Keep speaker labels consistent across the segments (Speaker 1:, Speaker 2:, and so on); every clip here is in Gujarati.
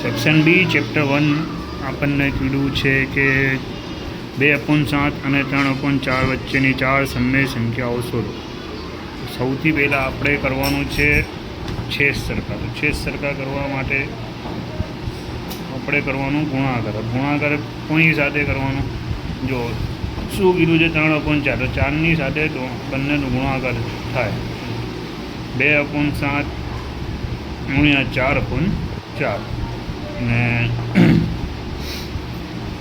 Speaker 1: સેક્શન બી ચેપ્ટર 1 આપણને કીધું છે કે 2/7 અને 3/4 વચ્ચેની 4 સમય સંખ્યાઓ શોધો. સૌથી પહેલાં આપણે કરવાનું છે છેદ સરખા. તો છેદ સરખા કરવા માટે આપણે કરવાનું ગુણાકાર કોની સાથે કરવાનું? જો શું કીધું છે 3/4, તો 4ની સાથે બંનેનો ગુણાકાર થાય 2/7 × 4/4 ને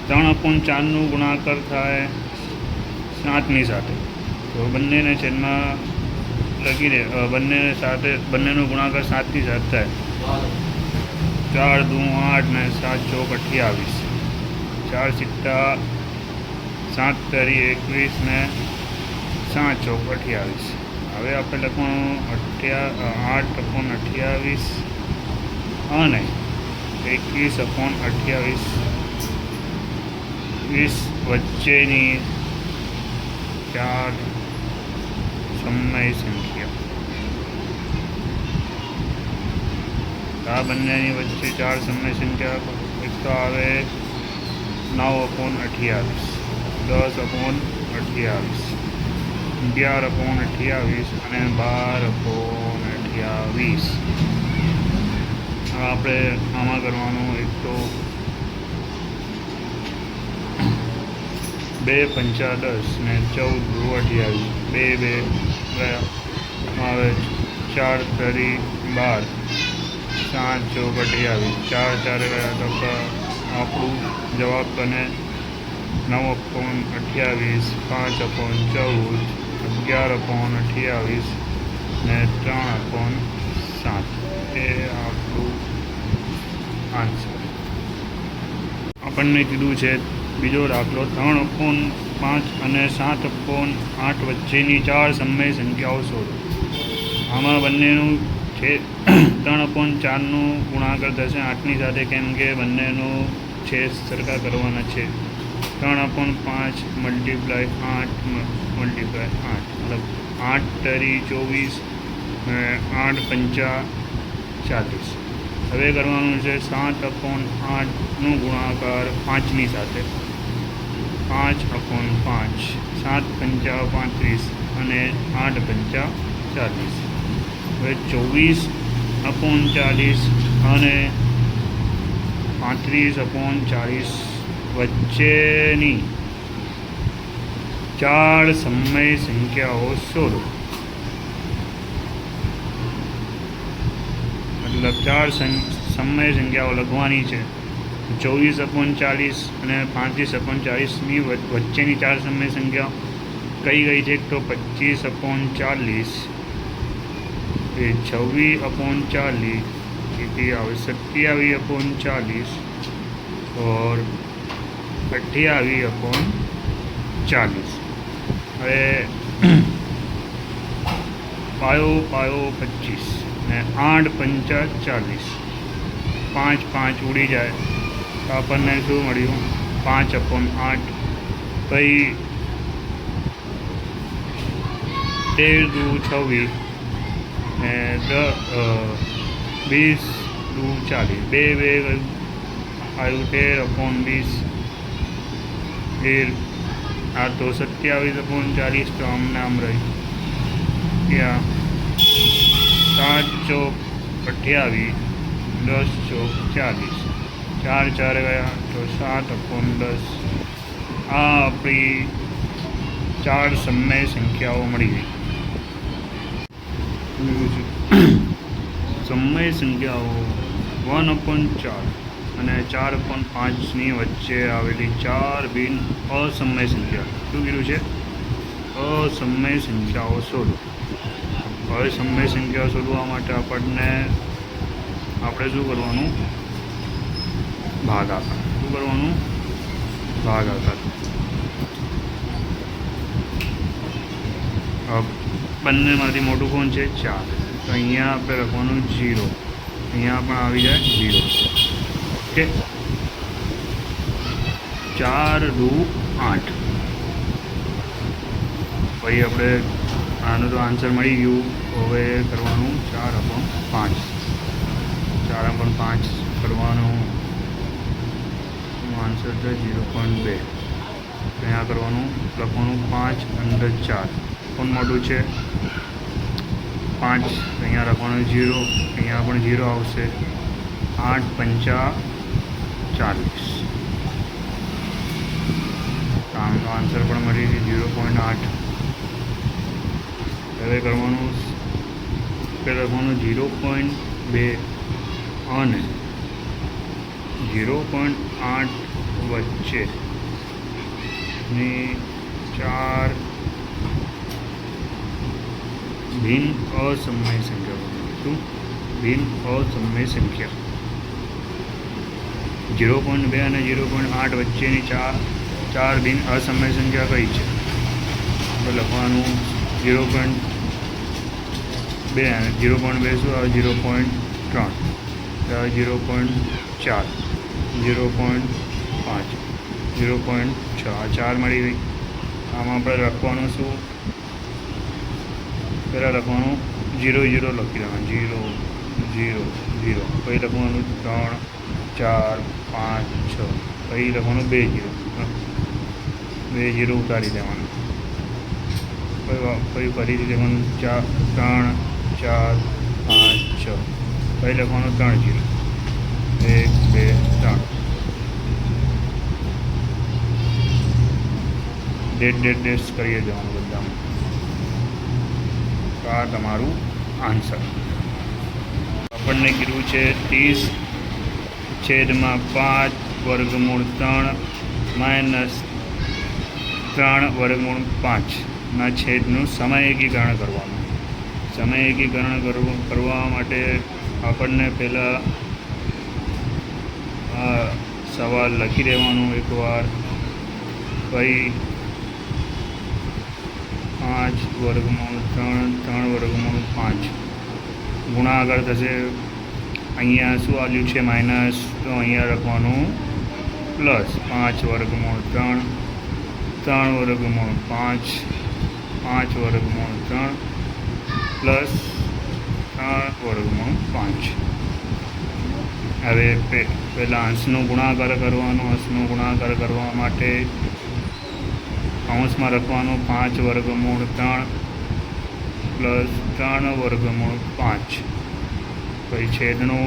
Speaker 1: 3/4નું ગુણાકાર થાય 7ની સાથે. તો બંનેને છેદમાં લખી દે, બંનેનો ગુણાકાર 7ની સાથે થાય 4 × 2 = 8 ને 7 × 4 = 28, 4 સિક્કા 7 તરી 21 ને 7 × 4 = 28. હવે આપણે લખવાનું 8/28 અને 21/28 વચ્ચેની 4 સમય સંખ્યા. આ બંનેની વચ્ચે 4 સમય સંખ્યા એક તો આવે 9/28, 10/28, 11/28 અને 12/28. આપણે આમાં કરવાનું એક તો 2 × 5 = 10 ને 14 × 2 = 28, 2 ગયા આવે 4 તરી 12, 7 × 4 = 28, 4 4 ગયા તો આપણું જવાબ બને 9/28, 5/14, 11/28 ને 3/7. એ આપણું આન્સર. આપણને કીધું છે બીજો દાખલો 3/5 અને 7/8 વચ્ચેની 4 સમય સંખ્યાઓ શોધો. આમાં બંનેનું છે 3/4નું ગુણાકાર થશે 8ની સાથે, કેમ કે બંનેનો છેદ સરખા કરવાના છે. 3/5 × 8 મતલબ 8 તરી 24 અને 8×5 = 40. હવે કરવાનું છે 7/8નું ગુણાકાર 5ની સાથે, 5/5, 7×5 = 35 અને 8×5 = 40. હવે 24/40 અને 35/40 વચ્ચેની 4 સમય સંખ્યાઓ શોધો. મતલબ 4 સમય સંખ્યાઓ લખવાની છે. 24/40 અને 35/40ની વચ્ચેની 4 સમય સંખ્યા કઈ છે? તો 25/40 એ 26/40 कितनी આવે 27/40 और 28/40. હવે પાયો 25 ને 8×5 = 40, 5 5 ઉડી જાય તો આપણને શું મળ્યું? 5/8. પછી 13 × 26 ને 20 × 40, 2 આવ્યું 13/20. આ તો 27/40 તો આમને આમ રહી ગયા. 7 × 4 = 28, 10 × 40, 4 4 ગયા તો 7/10. આ આપણી 4 સમય સંખ્યાઓ મળી ગઈ. સમય સંખ્યાઓ 1/4 અને 4/5ની વચ્ચે આવેલી 4 બિન અસમય સંખ્યા. શું કીધું છે? અસમય સંખ્યાઓ શોધો. હવે સમય સંખ્યાઓ શોધવા માટે આપણે શું કરવાનું? ભાગાકાર. શું કરવાનું? ભાગાકાર. બંનેમાંથી મોટું કોણ છે? 4. તો અહીંયા આપણે લખવાનું 0. અહીંયા પણ આવી જાય 0. ઓકે. 4 × 8. પછી આપણે આનું તો આન્સર મળી ગયું. હવે કરવાનું 4/5. 4/5 કરવાનું આન્સર છે 0.2. અહીંયા કરવાનું લખવાનું 5 અંદર 4 કોણ મોટું છે 5. અહીંયા લખવાનું 0, અહીંયા પણ 0 આવશે. 8 પંચા 40. આમનો આન્સર પણ મળી ગયો 0.8. હવે કરવાનું લખવાનું 0.2 અને 0.8 વચ્ચેની 4 ભિન્ન અસમય સંખ્યા. શું ભિન્ન અસમય સંખ્યા? 0.2 અને 0.8 વચ્ચેની ચાર ભિન્ન અસમય સંખ્યા કઈ છે? તો લખવાનું 0.2 અને 0.2 શું આવે? 0.3, 0.4, 0.5, 0.6. 4 મળી ગઈ. આમાં આપણે લખવાનું શું? પહેલાં લખવાનું 0 0 લખી દેવાનું. 0 0 0. પછી લખવાનું 3 4 5 6. પછી લખવાનું 2 0. 2 0 ઉતારી દેવાનું. પછી ફરીથી લખવાનું 3 4 5 6. પછી લખવાનું 3 0. 1 2 3. ડેશ કરીએ જવાનું બધામાં. આ તમારું આન્સર. આપણને કીધું છે 30/5 વર્ગમૂળ 3 માઇનસ 3 વર્ગમૂળ 5 ના છેદનું સમય એકીકરણ કરવાનું. સમય એકીકરણ કરવા માટે આપણને પહેલાં આ સવાલ લખી દેવાનું એકવાર. પછી 5 વર્ગમૂળ 3 વર્ગમૂળ 5 ગુણાકાર થશે. અહીંયા શું આવ્યું છે? માઇનસ. તો અહીંયા લખવાનું પ્લસ 5 વર્ગમૂળ 3 વર્ગમૂળ 5 વર્ગમૂળ 3 પ્લસ 3 વર્ગમૂળ 5. હવે પહેલાં અંશનો ગુણાકાર કરવાનો. અંશનો ગુણાકાર કરવા માટે કૌંસમાં લખવાનું 5 વર્ગમૂળ 3 પ્લસ 3 વર્ગમૂળ 5. પછી છેદનો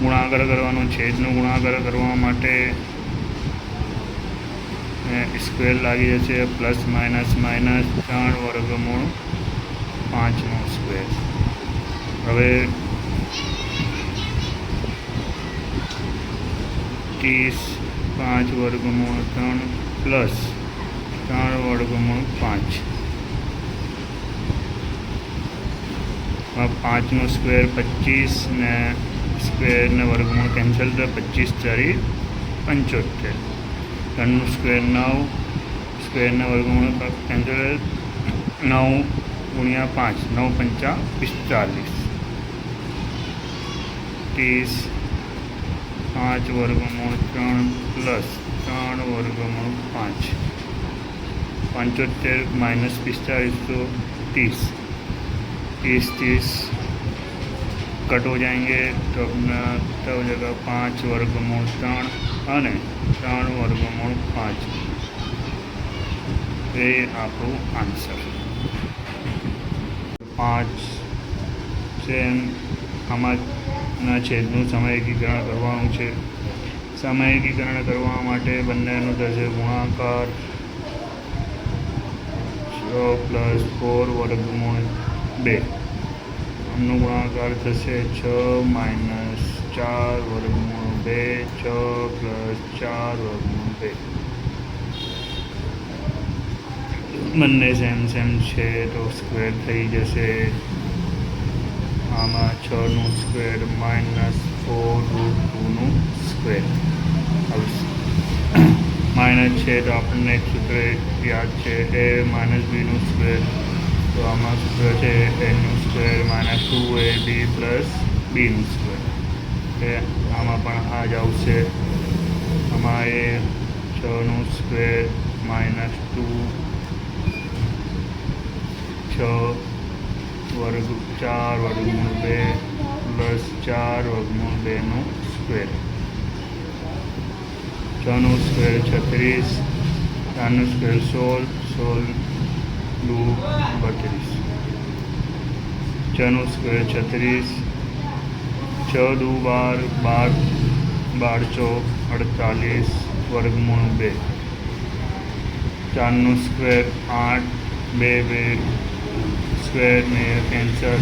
Speaker 1: ગુણાકાર કરવાનો. છેદનો ગુણાકાર કરવા માટે સ્ક્વેર લાગી જશે. પ્લસ માઇનસ 3 વર્ગમૂળ 5નો સ્ક્વેર. હવે 30/5 વર્ગમૂળ 3 પ્લસ 3 વર્ગમૂળ 5. 5નો સ્ક્વેર 25 ને સ્ક્વેરને વર્ગમૂળ કેન્સલ તો 25 × 75. 3નું સ્ક્વેર 9, સ્ક્વેરને વર્ગમૂળ કેન્સલ 9 × 5, 9 પંચા 45. 30/5 વર્ગમૂળ 3 પ્લસ 3 વર્ગમૂળ 5. 75 માઇનસ 45 तो 30. 30 कट हो जाएंगे तो अपना हो जाएगा 5 वर्गमूल 3 અને 3 વર્ગમૂળ 5. એ આપણું આન્સર. 5 છે આમાંના છેદનું સમય એકીકરણ કરવાનું છે. સમય એકીકરણ કરવા માટે બંનેનું થશે ગુણાકાર. 6 + 4 વર્ગમૂળ 2. આમનો ગુણાકાર થશે 6 - 4 વર્ગમૂળ 2. 6 + 4 વર્ગમૂળ 2. બંને સેમ છે તો સ્ક્વેર થઈ જશે. આમાં 6નું સ્ક્વેર -4√2નું સ્ક્વેર આવશે. માઇનસ છે તો આપણને એક સૂત્ર યાદ છે a - bનું સ્ક્વેર. તો આમાં સૂત્ર છે aનું સ્ક્વેર -2ab + bનું સ્ક્વેર. આમાં પણ આ જ આવશે. આમાં એ 6નું સ્ક્વેર -2 6 વર્ગ 4 વર્ગમૂળ 2 + 4 વર્ગમૂળ 2નું સ્ક્વેર, 6 નો સ્ક્વેર 36, 4 નો સ્ક્વેર 16, 16 દુ 32, 6 નો સ્ક્વેર 36, 6 દુ 12, 12, 12 ચોક 48, વર્ગમૂળ 2, 4 નો સ્ક્વેર 8, 2 સ્ક્વેર ને કેન્સલ,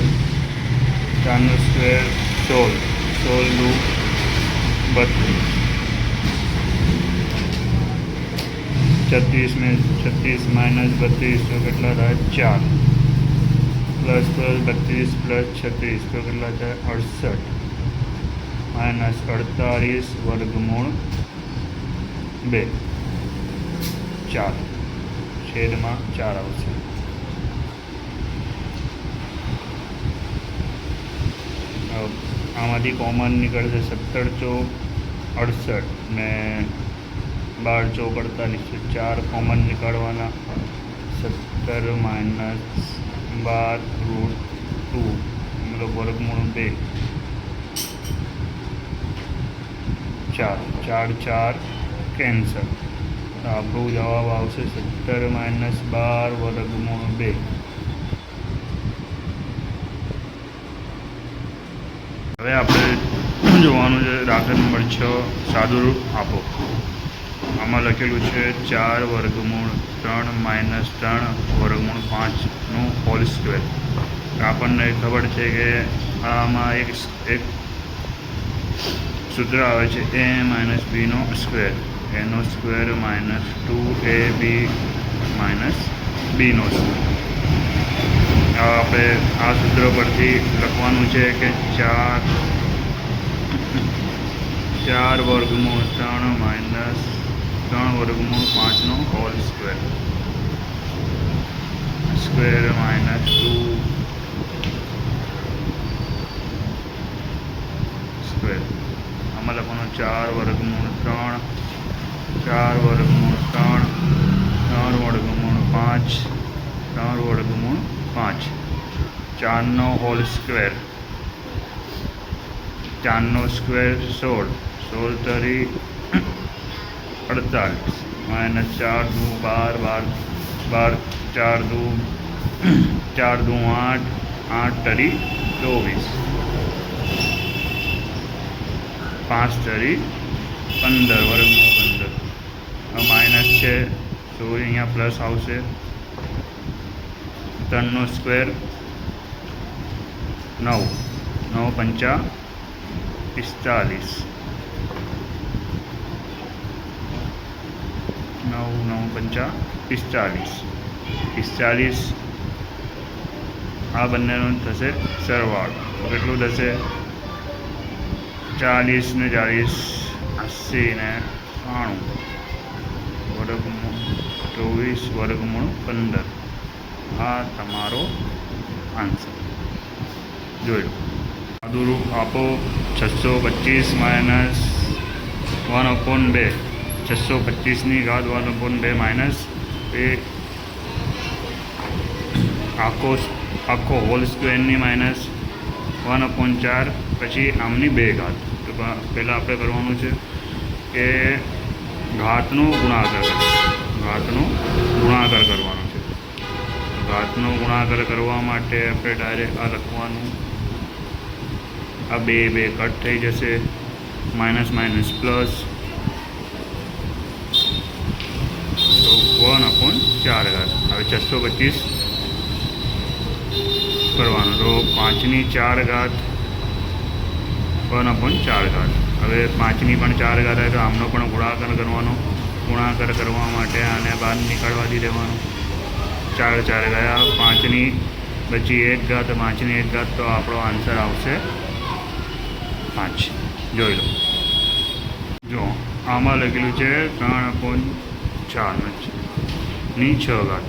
Speaker 1: 4 નો સ્ક્વેર 16, 16 દુ 32, 36 में 36 माइनस 32 तो कितना था 4, प्लस 32 प्लस 36 तो कितना था 68, माइनस 48 वर्गमूળ 2, 4 છેદમાં 4 આવશે. આમાંથી કોમન નીકળશે 17 ચોક 68 ને 12 ચોક 48, 4 કોમન નીકાળવાના. 17 માઇનસ 12 રૂટ 2 મતલબ વર્ગમૂળ 2, 4 4 4 કેન્સલ. આપણો જવાબ આવશે 17 માઇનસ 12 વર્ગમૂળ 2. હવે આપણે જોવાનું છે દાખલા નંબર 6, સાદુરૂપ આપો. આમાં લખેલું છે 4 વર્ગમૂળ 3 માઇનસ 3 વર્ગમૂળ 5નું હોલ સ્ક્વેર. આપણને ખબર છે કે આમાં એક સૂત્ર આવે છે a માઇનસ બીનો સ્ક્વેર, એનો સ્ક્વેર માઇનસ 2ab માઇનસ બીનો સ્ક્વેર. આપણે આ સૂત્ર પરથી લખવાનું છે કે 4 વર્ગમૂળ 3 માઇનસ 3 વર્ગમૂળ 5નો whole square, square minus 2 square. આમાં લખવાનું 4 વર્ગમૂળ 3, 4 વર્ગમૂળ 3, 3 વર્ગમૂળ 5, 3 વર્ગમૂળ 5, 4નો હોલ સ્ક્વેર, 4નો સ્ક્વેર 16, 16 તરી 48, માઇનસ 4 દુ 12, 12 4 દુ 8, 8 તરી 24, 5 તરી 15 વર્ગમૂળ 15. માઇનસ છે તો અહીંયા પ્લસ આવશે. 3નો સ્ક્વેર 9, 9 પંચા 45, 9 9 પંચા 45, 45. આ બંનેનો થશે સરવાળો. કેટલું થશે 40 ને 40, 80 ને 90, વર્ગમૂળ 24 વર્ગમૂળ 15. આ તમારો આન્સર. જોઈ લો. સાદુરૂપ આપો 625 માઇનસ 1/2, 625ની ઘાત 1/2 માઇનસ એ આખો હોલ સ્ક્વેરની માઇનસ 1/4, પછી આમની 2 ઘાત. તો પહેલાં આપણે કરવાનું છે કે ઘાતનો ગુણાકાર કરવાનો છે. ઘાતનો ગુણાકાર કરવા માટે આપણે ડાયરેક્ટ આ લખવાનું. આ 2 કટ થઈ જશે, માઇનસ માઇનસ પ્લસ, તો 1/4 ઘાત. હવે 625 કરવાનું તો 5ની 4 ઘાત 1/4 ઘાત. હવે 5ની પણ 4 ઘાત આવે તો આમનો પણ ગુણાકાર કરવાનો. ગુણાકાર કરવા માટે આને બહાર નીકાળવાથી દેવાનું. 4 4 ગયા, 5ની બચી 1 ઘાત, 5ની 1 ઘાત, તો આપણો આન્સર આવશે 5. જોઈ લો. જો આમાં લખેલું છે 3/4ની 6 ઘાત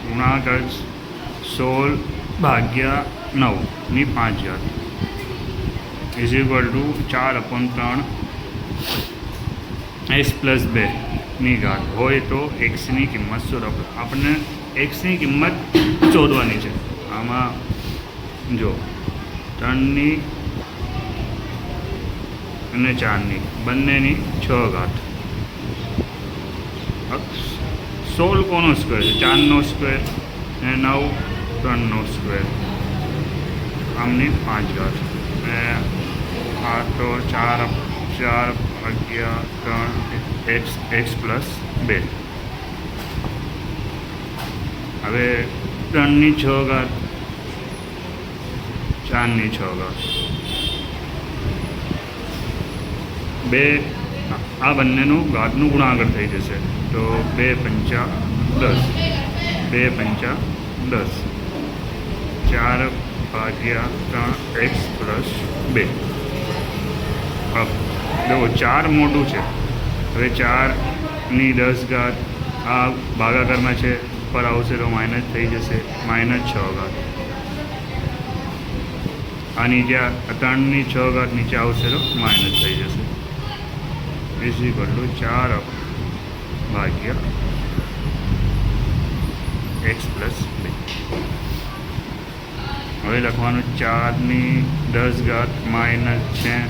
Speaker 1: ગુણાકાર 16/9ની 5 ઘાત is equal to 4/3 s plus 2ની ઘાત હોય તો એક્સની કિંમત શોધો. આપણને એક્સની કિંમત શોધવાની છે. આમાં જો 3ની અને 4ની બંનેની 6 ઘાત. 16 કોનો સ્ક્વેર છે? 4નો સ્ક્વેર અને 9 3નો સ્ક્વેર, આમની 5 ઘાત. અને આ તો 4 ભાગ્યા 3 x પ્લસ 2. હવે 3ની 6 ઘાત, 4ની 6 ઘાત. બે આ બંનેનું ઘાતનું ગુણાકાર થઈ જશે તો 2 પંચા 10, 2 પંચા 10, 4 ભાગ્યા 3 x પ્લસ 2. देखो 4 मोटू है, हमें 4ની 10 घात आ भागाकार में है पर आवशे तो माइनस थी जैसे -6 घात. आ नीचे 3ની 6 घात नीचे आवशे तो माइनस थी जैसे इज इक्वल टू 4 भाग्या x प्लस 2. हमें लखवानुं 4ની 10 घात माइनस 6,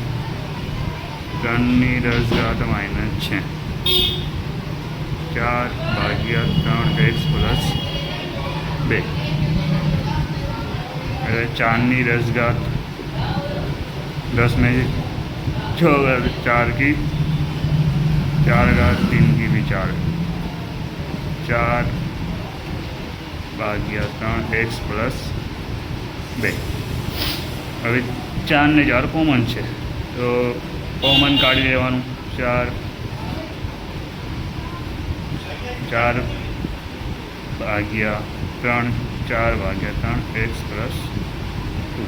Speaker 1: 3ની 10 घात माइनस 6, 4 भाग्या 3 x प्लस 2. 4ની 10 घात 10 में 6 घात, 4 की 4 घात, 3 की भी 4, 4 भाग्या 3 x प्लस 2. હવે 4 ને 4 કોમન છે તો કોમન કાઢી લેવાનું. 4 ભાગ્યા 3, 4 ભાગ્યા 3 x પ્લસ 2.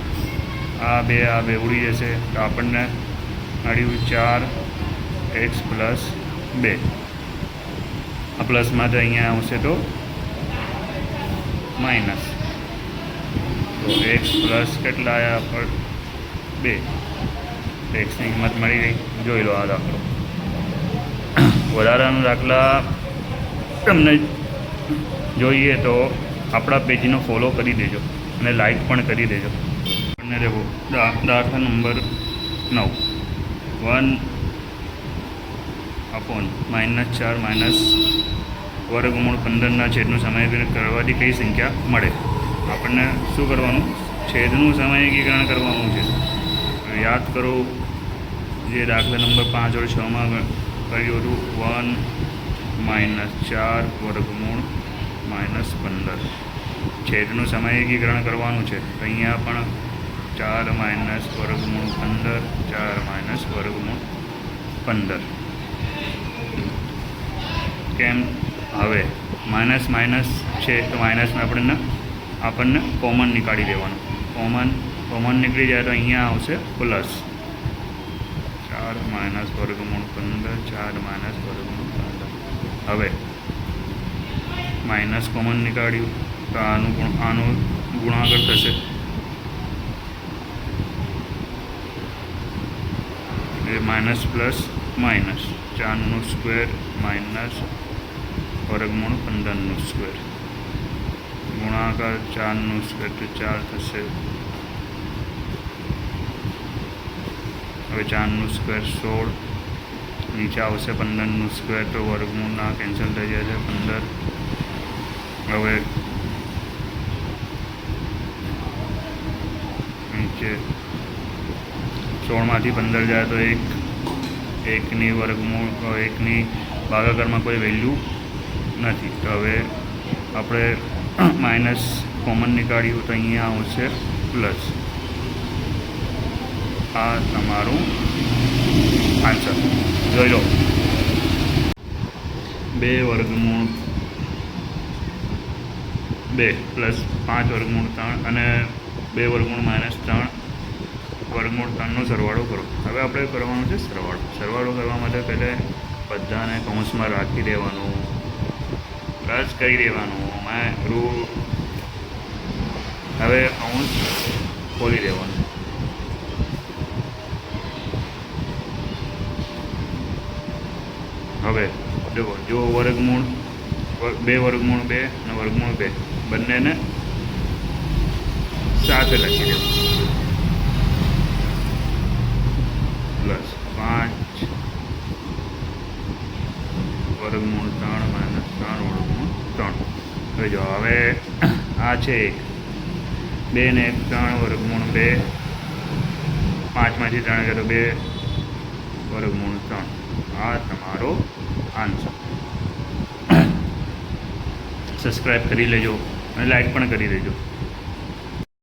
Speaker 1: આ બે ઉડી જશે તો આપણને મળ્યું 4 x પ્લસ 2. આ પ્લસમાં તો અહીંયા આવશે તો માઇનસ, તો x પ્લસ કેટલા આવ્યા પર 2. એક્સની કિંમત મળી ગઈ. જોઈ લો આ દાખલો. વધારાના દાખલા તમને જોઈએ તો આપણા પેજનો ફોલો કરી દેજો અને લાઈક પણ કરી દેજો. અને દેખો દાખલા નંબર 9, 1/-4 માઇનસ વર્ગમૂળ 15ના છેદનું સમાયોજન કરવાથી કઈ સંખ્યા મળે? આપણને શું કરવાનું? છેદનું સમાયોગીકરણ કરવાનું છે. યાદ કરો જે દાખલા નંબર 5 और 6માં કર્યું હતું, 1/-4 વર્ગમૂળ -15. છેદનું સમાયોગીકરણ કરવાનું છે તો અહીંયા પણ 4 માઇનસ વર્ગમૂળ 15, 4 માઇનસ વર્ગમૂળ 15. કેમ? હવે માઇનસ માઇનસ છે તો માઇનસમાં આપણને કોમન નીકાળી દેવાનું. કોમન નીકળી જાય તો અહીંયા આવશે પ્લસ 4 માઇનસ વર્ગમૂળ 15, 4 માઇનસ વર્ગમૂળ 15. હવે માઇનસ કોમન નીકાળ્યું તો આનું ગુણાકાર થશે. એ માઇનસ પ્લસ માઇનસ 4નું સ્ક્વેર માઇનસ વર્ગમૂળ 15નું સ્ક્વેર, ગુણાકાર 4નું સ્ક્વેર તો 4 થશે. હવે 4નું સ્ક્વેર 16, નીચે આવશે 15નું સ્ક્વેર તો વર્ગમૂળના કેન્સલ થઈ જશે 15. હવે નીચે 16માંથી 15 જાય તો 1ની વર્ગમૂળ 1ની ભાગાકારમાં કોઈ વેલ્યુ નથી. તો હવે આપણે માઇનસ કોમન નીકાળ્યું તો અહીંયા આવશે પ્લસ. આ તમારું આન્સર. જોઈ લો 2 વર્ગમૂળ 2 પ્લસ 5 વર્ગમૂળ 3 અને 2 વર્ગમૂળ -3 વર્ગમૂળ 3નો સરવાળો કરો. હવે આપણે કરવાનું છે સરવાળો કરવા માટે પહેલાં બધાને કૌંસમાં રાખી દેવાનું, પ્લસ કરી દેવાનું. હવે કૌંસ ખોલી દેવાનું. હવે देखो जो वर्गमूल 2 वर्गमूल 2 અને વર્ગમૂળ 2 બંનેને સાથે લખી દેવું. પ્લસ 5 વર્ગમૂળ 3 માઇનસ 3 વર્ગમૂળ 3. હવે જો હવે આ છે 2 ને 1 3 વર્ગમૂળ 2, 5માંથી 3 ગયા તો 2 વર્ગમૂળ 3. આ તમારો આન્સર. સબસ્ક્રાઈબ કરી લેજો અને લાઈક પણ કરી દેજો.